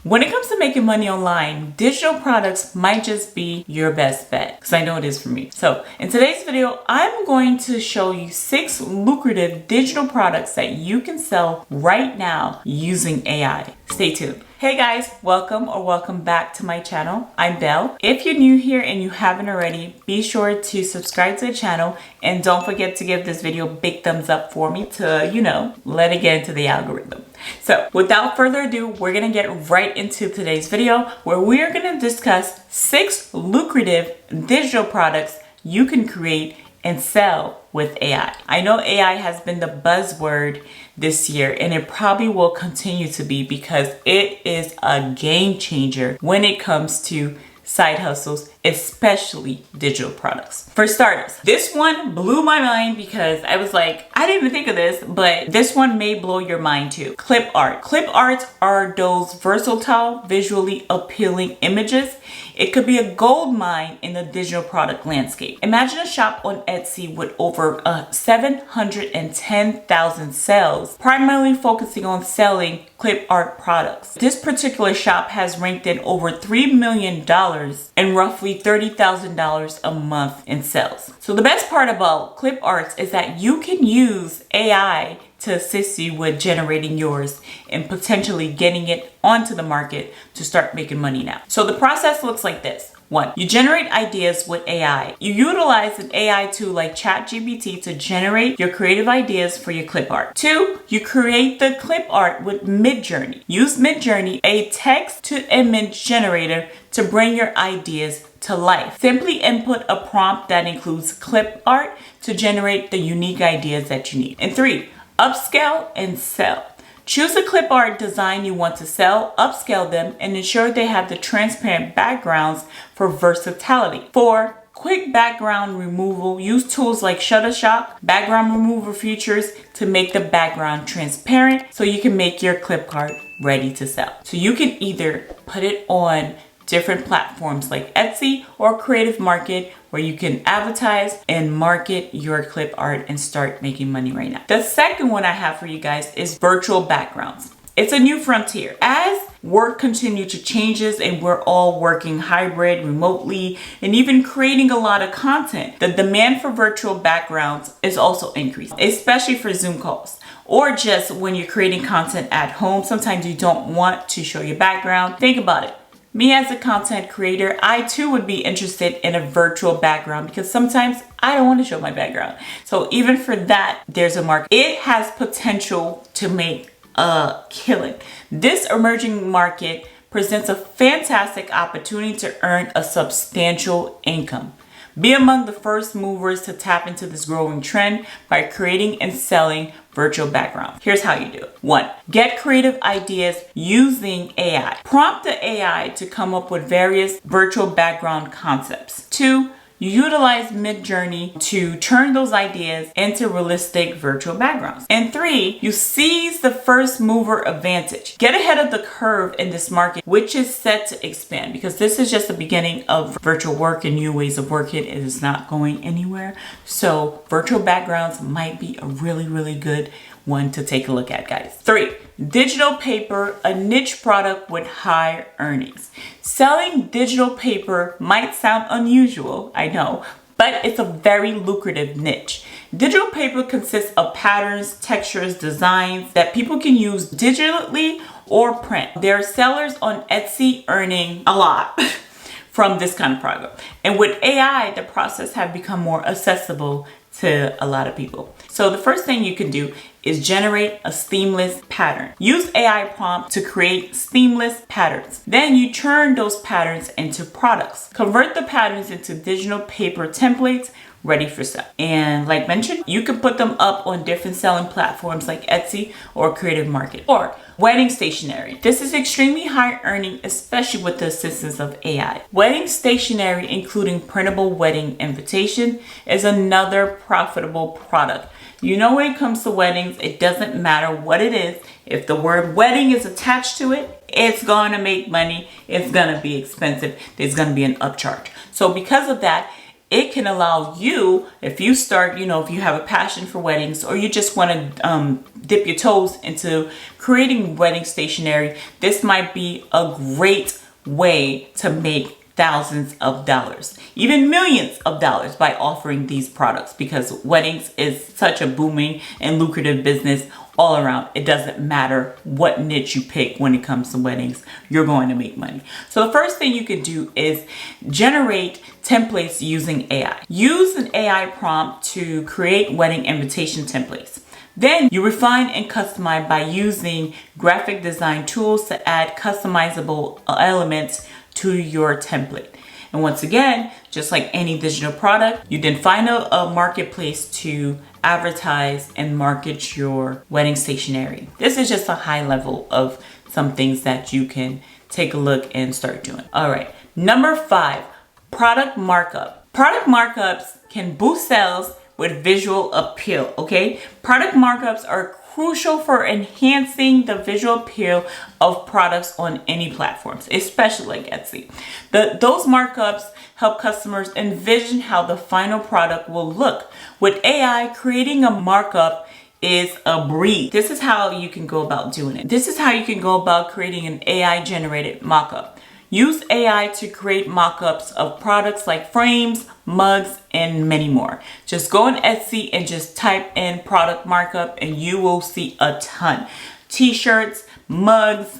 When it comes to making money online, digital products might just be your best bet, because I know it is for me. So in today's video, I'm going to show you 6 lucrative digital products that you can sell right now using AI. Stay tuned. Hey guys, welcome back to my channel. I'm Belle. If you're new here and you haven't already, be sure to subscribe to the channel and don't forget to give this video a big thumbs up for me to, let it get into the algorithm. So without further ado, we're gonna get right into today's video where we are gonna discuss 6 lucrative digital products you can create and sell with AI. I know AI has been the buzzword this year and it probably will continue to be because it is a game changer when it comes to side hustles, especially digital products. For starters, this one blew my mind because I was like, I didn't even think of this, but this one may blow your mind too. Clip art. Clip arts are those versatile, visually appealing images. It could be a gold mine in the digital product landscape. Imagine a shop on Etsy with over 710,000 sales, primarily focusing on selling clip art products. This particular shop has ranked in over $3 million and roughly $30,000 a month in sales. So the best part about clip arts is that you can use AI to assist you with generating yours and potentially getting it onto the market to start making money now. So the process looks like this. 1, you generate ideas with AI. You utilize an AI tool like ChatGPT to generate your creative ideas for your clip art. 2, you create the clip art with Midjourney. Use Midjourney, a text to image generator, to bring your ideas to life. Simply input a prompt that includes clip art to generate the unique ideas that you need. And 3, upscale and sell. Choose a clip art design you want to sell, upscale them, and ensure they have the transparent backgrounds for versatility. 4, quick background removal. Use tools like Shutterstock, background remover features to make the background transparent so you can make your clip art ready to sell. So you can either put it on different platforms like Etsy or Creative Market where you can advertise and market your clip art and start making money right now. The second one I have for you guys is virtual backgrounds. It's a new frontier. As work continues to changes and we're all working hybrid, remotely, and even creating a lot of content, the demand for virtual backgrounds is also increasing, especially for Zoom calls. Or just when you're creating content at home, sometimes you don't want to show your background. Think about it. Me as a content creator, I too would be interested in a virtual background because sometimes I don't want to show my background. So even for that, there's a market. It has potential to make a killing. This emerging market presents a fantastic opportunity to earn a substantial income. Be among the first movers to tap into this growing trend by creating and selling virtual backgrounds. Here's how you do it. 1, get creative ideas using AI. Prompt the AI to come up with various virtual background concepts. 2, you utilize Midjourney to turn those ideas into realistic virtual backgrounds. And 3, you seize the first mover advantage. Get ahead of the curve in this market, which is set to expand because this is just the beginning of virtual work and new ways of working. It is not going anywhere. So virtual backgrounds might be a really good one to take a look at, guys. 3, digital paper, a niche product with high earnings. Selling digital paper might sound unusual, I know, but it's a very lucrative niche. Digital paper consists of patterns, textures, designs that people can use digitally or print. There are sellers on Etsy earning a lot from this kind of product. And with AI, the process have become more accessible to a lot of people. So the first thing you can do is generate a seamless pattern. Use AI prompt to create seamless patterns. Then you turn those patterns into products. Convert the patterns into digital paper templates ready for sale. And like mentioned, you can put them up on different selling platforms like Etsy or Creative Market. Or wedding stationery. This is extremely high earning, especially with the assistance of AI. Wedding stationery, including printable wedding invitation, is another profitable product. You know, when it comes to weddings, it doesn't matter what it is. If the word wedding is attached to it, it's going to make money. It's going to be expensive. There's going to be an upcharge. So because of that, it can allow you, if you start, if you have a passion for weddings, or you just want to dip your toes into creating wedding stationery, this might be a great way to make thousands of dollars, even millions of dollars, by offering these products, because weddings is such a booming and lucrative business all around. It doesn't matter what niche you pick when it comes to weddings, you're going to make money. So the first thing you can do is generate templates using AI. Use an AI prompt to create wedding invitation templates. Then you refine and customize by using graphic design tools to add customizable elements to your template. And once again, just like any digital product, you then find a marketplace to advertise and market your wedding stationery. This is just a high level of some things that you can take a look and start doing. All right, number 5, product markup. Product markups can boost sales with visual appeal, okay? Product markups are crucial for enhancing the visual appeal of products on any platforms, especially like Etsy. Those markups help customers envision how the final product will look. With AI, creating a markup is a breeze. This is how you can go about doing it. This is how you can go about creating an AI generated markup. Use AI to create mock-ups of products like frames, mugs, and many more. Just go on Etsy and just type in product markup and you will see a ton. T-shirts, mugs,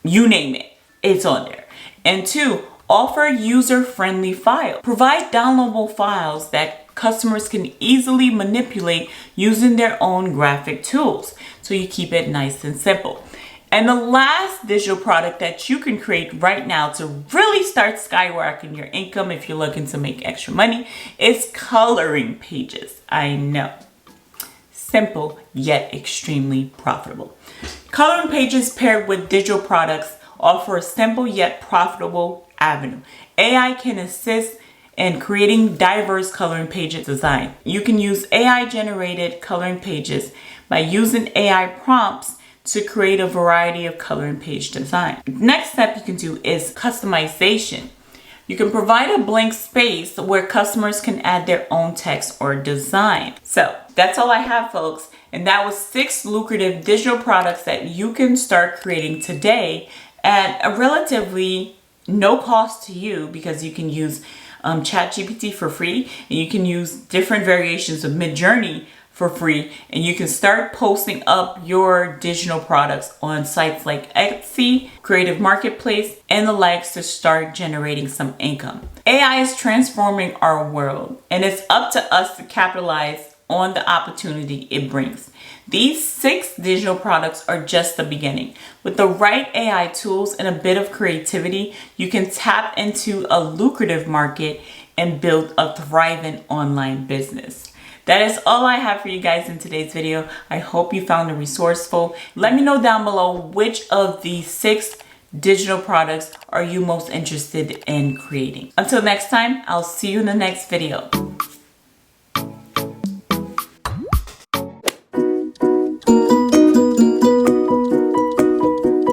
you name it, it's on there. And 2, offer user-friendly files. Provide downloadable files that customers can easily manipulate using their own graphic tools. So you keep it nice and simple. And the last digital product that you can create right now to really start skyrocketing your income if you're looking to make extra money is coloring pages. I know. Simple, yet extremely profitable. Coloring pages paired with digital products offer a simple yet profitable avenue. AI can assist in creating diverse coloring page design. You can use AI generated coloring pages by using AI prompts to create a variety of coloring page design. Next step you can do is customization. You can provide a blank space where customers can add their own text or design. So that's all I have, folks. And that was 6 lucrative digital products that you can start creating today at a relatively no cost to you, because you can use ChatGPT for free, and you can use different variations of Midjourney for free, and you can start posting up your digital products on sites like Etsy, Creative Marketplace, and the likes to start generating some income. AI is transforming our world, and it's up to us to capitalize on the opportunity it brings. These 6 digital products are just the beginning. With the right AI tools and a bit of creativity, you can tap into a lucrative market and build a thriving online business. That is all I have for you guys in today's video. I hope you found it resourceful. Let me know down below which of these 6 digital products are you most interested in creating. Until next time, I'll see you in the next video.